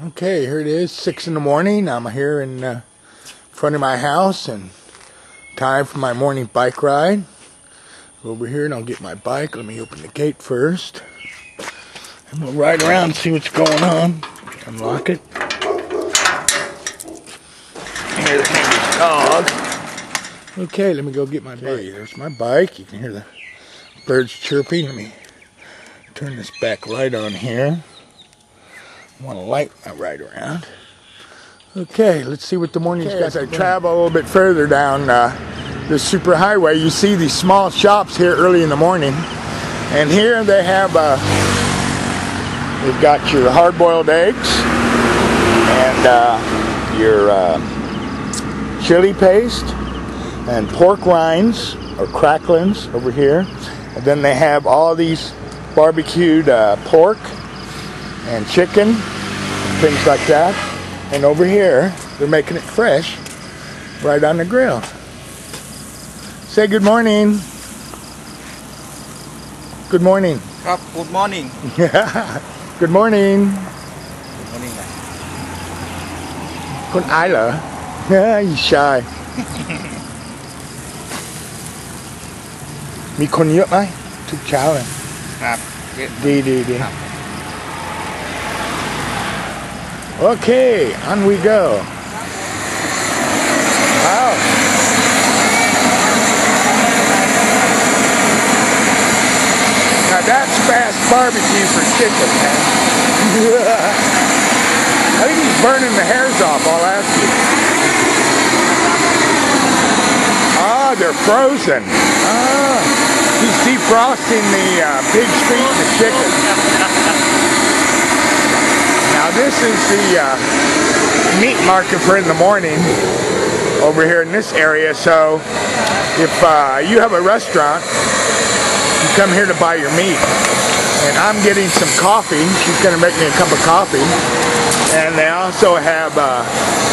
Okay, here it is, 6 in the morning. I'm here in front of my house and time for my morning bike ride. Over here and I'll get my bike. Let me open the gate first. And we'll ride around and see what's going on. Unlock it. Here's the neighbor's dog. Okay, let me go get my bike. There's my bike. You can hear the birds chirping. Let me turn this back light on here. I want to light my ride around. Okay, let's see what the morning's got. As I travel a little bit further down this super highway, you see these small shops here early in the morning. And here they have, you've got your hard-boiled eggs and your chili paste and pork rinds or cracklings over here. And then they have all these barbecued pork and chicken, things like that. And over here, they're making it fresh, right on the grill. Say good morning. Good morning. Good morning. Good morning. Good morning. คนอายเหรอ You shy. มีคนเยอะไหมทุกเช้าเลย ครับ ดี Okay, on we go. Wow. Now that's fast barbecue for chicken, man. I think he's burning the hairs off, I'll ask you. Ah, they're frozen. Ah, he's defrosting the pig's feet and the chicken. Now this is the meat market for in the morning over here in this area. So if you have a restaurant, you come here to buy your meat. And I'm getting some coffee. She's going to make me a cup of coffee. And they also have,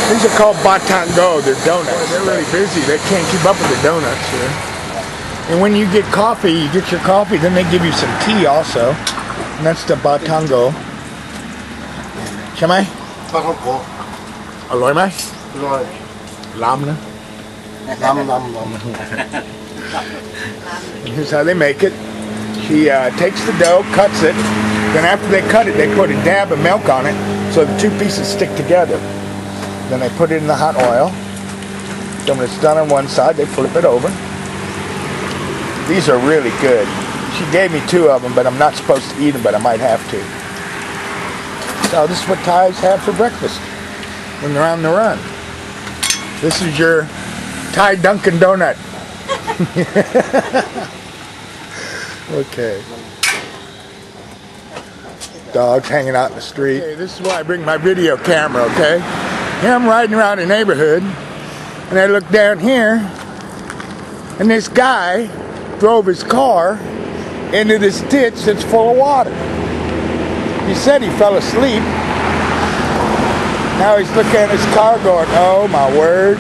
these are called batango. They're donuts. They're really busy. They can't keep up with the donuts here. And when you get coffee, you get your coffee, then they give you some tea also. And that's the batango. ใช่ไหม ปลาท่องโก อร่อยไหม อร่อย ล้ำนะ ล้ำ Here's how they make it. She takes the dough, cuts it. Then after they cut it, they put a dab of milk on it so the two pieces stick together. Then they put it in the hot oil. Then when it's done on one side, they flip it over. These are really good. She gave me 2 of them, but I'm not supposed to eat them, but I might have to. So this is what Thais have for breakfast when they're on the run. This is your Thai Dunkin' Donut. Okay. Dogs hanging out in the street. Okay, this is why I bring my video camera, okay? Here I'm riding around the neighborhood, and I look down here, and this guy drove his car into this ditch that's full of water. He said he fell asleep. Now he's looking at his car going, oh my word.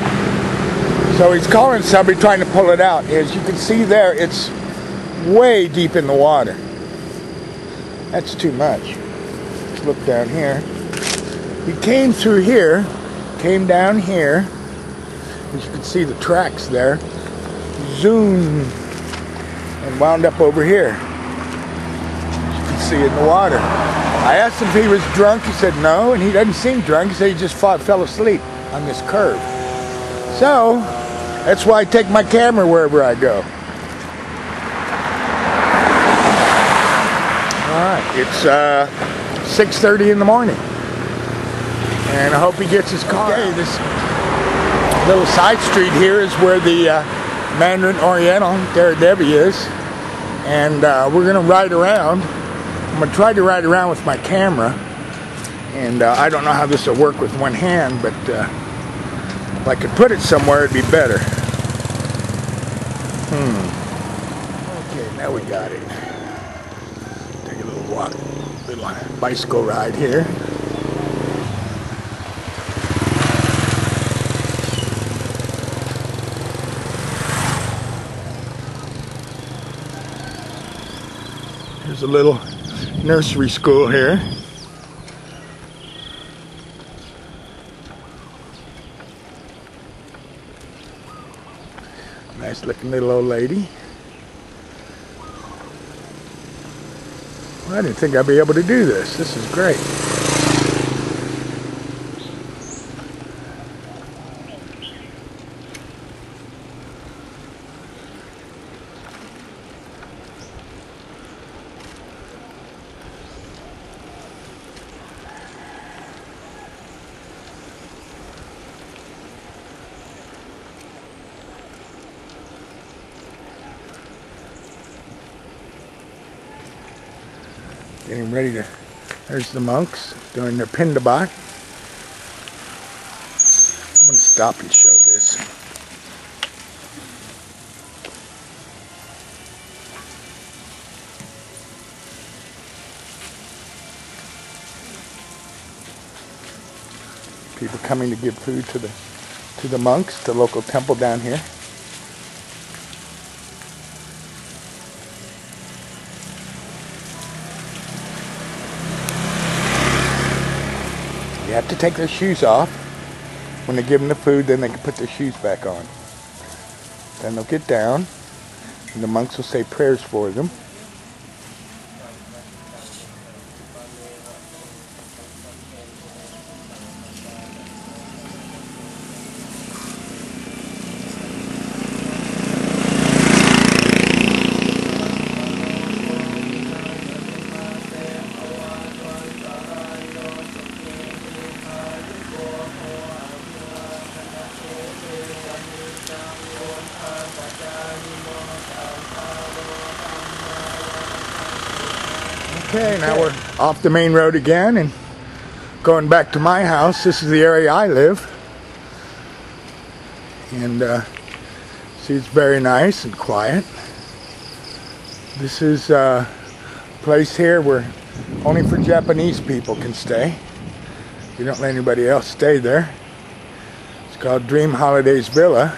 So he's calling somebody trying to pull it out. As you can see there, it's way deep in the water. That's too much. Let's look down here. He came through here, came down here. As you can see the tracks there. Zoom. And wound up over here. As you can see it in the water. I asked him if he was drunk. He said no, and he doesn't seem drunk. He said he just fell asleep on this curve. So, that's why I take my camera wherever I go. Alright, it's 6:30 in the morning. And I hope he gets his car. Okay, this little side street here is where the Mandarin Oriental, there Debbie is. And we're going to ride around. I'm going to try to ride around with my camera, and I don't know how this will work with one hand, but if I could put it somewhere it'd be better. Okay, now we got it. Take a little walk, little bicycle ride here. There's a little nursery school here. Nice looking little old lady. Well, I didn't think I'd be able to do this. This is great. Getting ready to, there's the monks doing their pindabat. I'm going to stop and show this. People coming to give food to the monks, the local temple down here. You have to take their shoes off. When they give them the food, then they can put their shoes back on. Then they'll get down, and the monks will say prayers for them. Okay, now we're off the main road again and going back to my house. This is the area I live. And see, it's very nice and quiet. This is a place here where only for Japanese people can stay. We don't let anybody else stay there. It's called Dream Holidays Villa.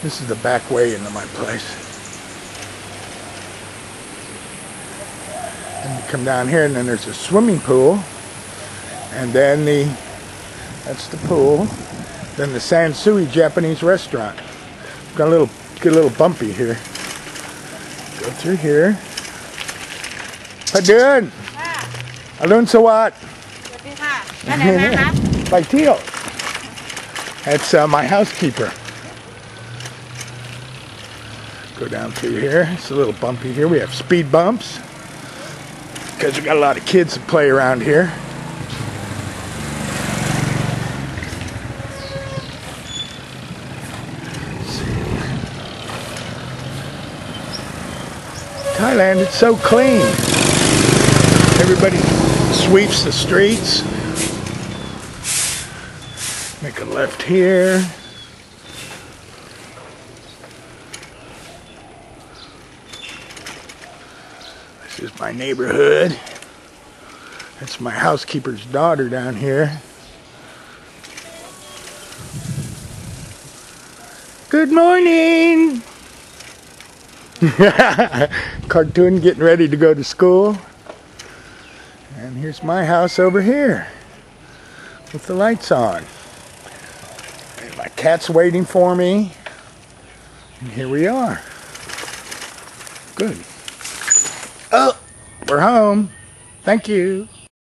This is the back way into my place. And you come down here and then there's a swimming pool. And then that's the pool. Then the Sansui Japanese restaurant. Got get a little bumpy here. Go through here. How you doing? Alun Sawat. By Teal. That's my housekeeper. Go down through here. It's a little bumpy here. We have speed bumps because we got a lot of kids that play around here. Thailand, it's so clean. Everybody sweeps the streets. Make a left here. This is my neighborhood. That's my housekeeper's daughter down here. Good morning! Cartoon getting ready to go to school. And here's my house over here with the lights on. And my cat's waiting for me. And here we are. Good. Oh, we're home. Thank you.